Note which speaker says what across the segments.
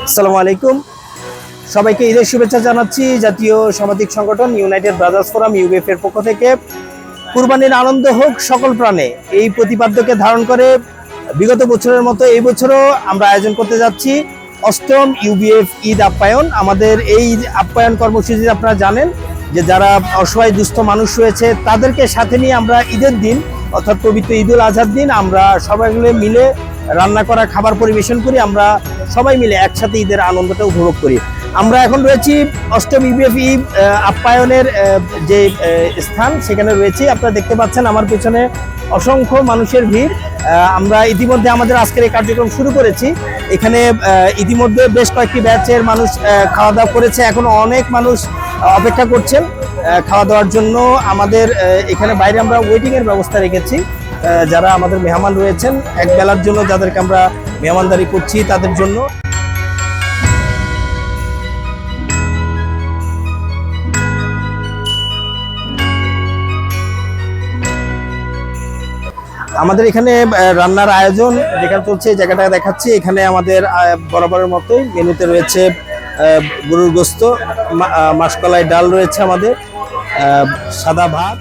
Speaker 1: আসসালামু আলাইকুম, সবাইকে ঈদের শুভেচ্ছা জানাচ্ছি। জাতীয় সামাজিক সংগঠন ইউনাইটেড ব্রাদার্স ফোরাম ইউবিএফ এর পক্ষ থেকে কুরবানির আনন্দ হোক সকল প্রাণে এই প্রতিপাদ্যকে ধারণ করে বিগত বছরের মতো এই বছরও আমরা আয়োজন করতে যাচ্ছি অষ্টম ইউবিএফ ঈদ আপ্যায়ন। আমাদের এই আপ্যায়ন কর্মসূচি আপনারা জানেন যে যারা অসহায় দুস্থ মানুষ রয়েছে তাদেরকে সাথে নিয়ে আমরা ঈদের দিন অর্থাৎ পবিত্র ঈদুল আজহার দিন আমরা সবাই মিলে রান্না করা খাবার পরিবেশন করি। আমরা সবাই মিলে একসাথে ঈদের আনন্দটা উপভোগ করি। আমরা এখন রয়েছি অষ্টম ইউবিএফ ঈদ আপ্যায়নের যে স্থান সেখানে রয়েছি। আপনারা দেখতে পাচ্ছেন আমার পেছনে অসংখ্য মানুষের ভিড়। আমরা ইতিমধ্যে আমাদের আজকের এই কার্যক্রম শুরু করেছি। এখানে ইতিমধ্যে বেশ কয়েকটি ব্যাচের মানুষ খাওয়া দাওয়া করেছে, এখন অনেক মানুষ অপেক্ষা করছেন খাওয়া দাওয়ার জন্য। আমাদের এখানে বাইরে আমরা ওয়েটিং এর ব্যবস্থা রেখেছি। যারা আমাদের মেহমান রয়েছেন এক বেলার জন্য, যাদেরকে আমরা মেহমানদারি করছি তাদের জন্য। আমাদের এখানে রান্নার আয়োজন যেখানে চলছে এই জায়গাটা দেখাচ্ছি। এখানে আমাদের বরাবরের মতোই মেনুতে রয়েছে গরুর গোস্ত, মাসকলাই ডাল রয়েছে, আমাদের সাদা ভাত।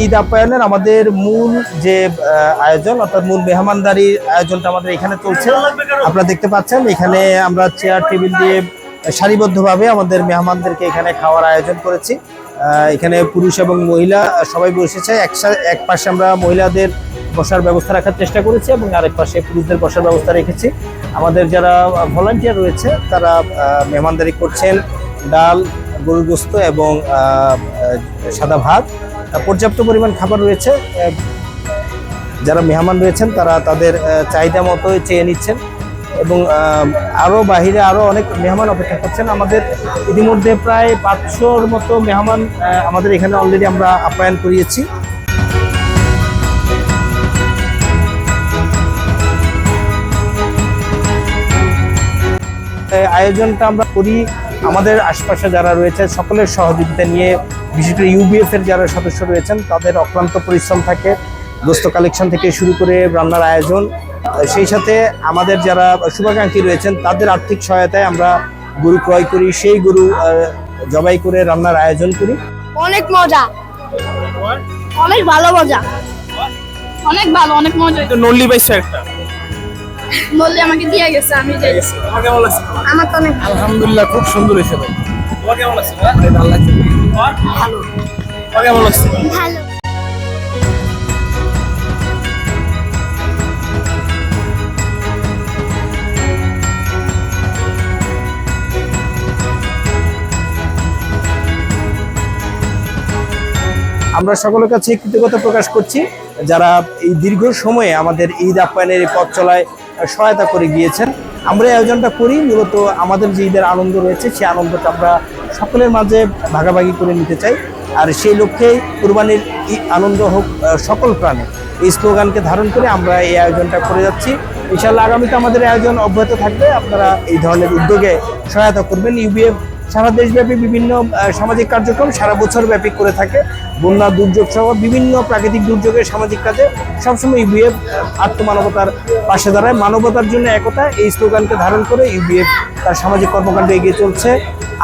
Speaker 1: ঈদ আপ্যায়নের আমাদের মূল যে আয়োজন অর্থাৎ মূল মেহমানদারির আয়োজনটা আমাদের এখানে চলছে। আপনারা দেখতে পাচ্ছেন এখানে আমরা চেয়ার টেবিল দিয়ে সারিবদ্ধভাবে আমাদের মেহমানদেরকে এখানে খাওয়ার আয়োজন করেছি। এখানে পুরুষ এবং মহিলা সবাই বসেছে। এক পাশে আমরা মহিলাদের বসার ব্যবস্থা রাখার চেষ্টা করেছি এবং আরেক পাশে পুরুষদের বসার ব্যবস্থা রেখেছি। আমাদের যারা ভলান্টিয়ার রয়েছে তারা মেহমানদারি করছেন। ডাল, গরুর গোস্ত এবং সাদা ভাত, পর্যাপ্ত পরিমাণ খাবার রয়েছে। যারা মেহমান রয়েছেন তারা তাদের চাহিদা মতো চেয়ে নিচ্ছেন এবং আরও বাহিরে আরও অনেক মেহমান অপেক্ষা করছেন। আমাদের ইতিমধ্যে প্রায় 500-র মতো মেহমান আমাদের এখানে অলরেডি আমরা আপ্যায়ন করিয়েছি। আয়োজনটা আমরা করি আমাদের আশপাশে যারা রয়েছে সকলের সহযোগিতা নিয়ে, বিশেষ করে ইউবিএফ এর যারা সদস্য রয়েছেন তাদের অক্লান্ত পরিশ্রম থাকে। গোস্ত কালেকশন থেকে শুরু করে রান্নার আয়োজন, সেই সাথে আমাদের যারা শুভাকাঙ্ক্ষী রয়েছেন তাদের আর্থিক সহায়তায় আমরা গরু ক্রয় করি, সেই গরু জবাই করে রান্নার আয়োজন করি।
Speaker 2: অনেক মজা, অনেক ভালো মজা, অনেক ভালো, অনেক মজা।
Speaker 3: নল্লি পাইছে একটা
Speaker 2: বললে আমাকে দিয়ে গেছে, আমি দিয়ে গেছি।
Speaker 3: কেমন লাগছে?
Speaker 2: আমার তো অনেক
Speaker 3: আলহামদুলিল্লাহ, খুব সুন্দর হয়েছে ভাই। তোমার কেমন লাগছে? ভালো লাগছে।
Speaker 2: ভালো।
Speaker 3: তোমার কেমন লাগছে?
Speaker 2: ভালো।
Speaker 1: আমরা সকলের কাছে কৃতজ্ঞতা প্রকাশ করছি যারা এই দীর্ঘ সময়ে আমাদের ঈদ আপ্যায়নের এই পথ চলায় সহায়তা করে গিয়েছেন। আমরা এই আয়োজনটা করি মূলত আমাদের যে ঈদের আনন্দ রয়েছে সেই আনন্দটা আমরা সকলের মাঝে ভাগাভাগি করে নিতে চাই। আর সেই লক্ষ্যেই কুরবানির আনন্দ হোক সকল প্রাণে, এই স্লোগানকে ধারণ করে আমরা এই আয়োজনটা করে যাচ্ছি। ইনশাআল্লাহ আগামীতে আমাদের আয়োজন অব্যাহত থাকবে। আপনারা এই ধরনের উদ্যোগে সহায়তা করবেন। ইউবিএফ সারা দেশব্যাপী বিভিন্ন সামাজিক কার্যক্রম সারা বছর ব্যাপী করে থাকে। বন্যা, দুর্যোগ সহ বিভিন্ন প্রাকৃতিক দুর্যোগের সামাজিক কাজে সবসময় ইউবিএফ আত্মমানবতার পাশে দাঁড়ায়। মানবতার জন্য একতা, এই স্লোগানকে ধারণ করে ইউবিএফ তার সামাজিক কর্মকাণ্ডে এগিয়ে চলছে।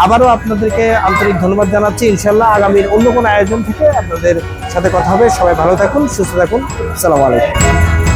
Speaker 1: আবারও আপনাদেরকে আন্তরিক ধন্যবাদ জানাচ্ছি। ইনশাআল্লাহ আগামীর অন্য কোনো আয়োজন থেকে আপনাদের সাথে কথা হবে। সবাই ভালো থাকুন, সুস্থ থাকুন। আসসালামু আলাইকুম।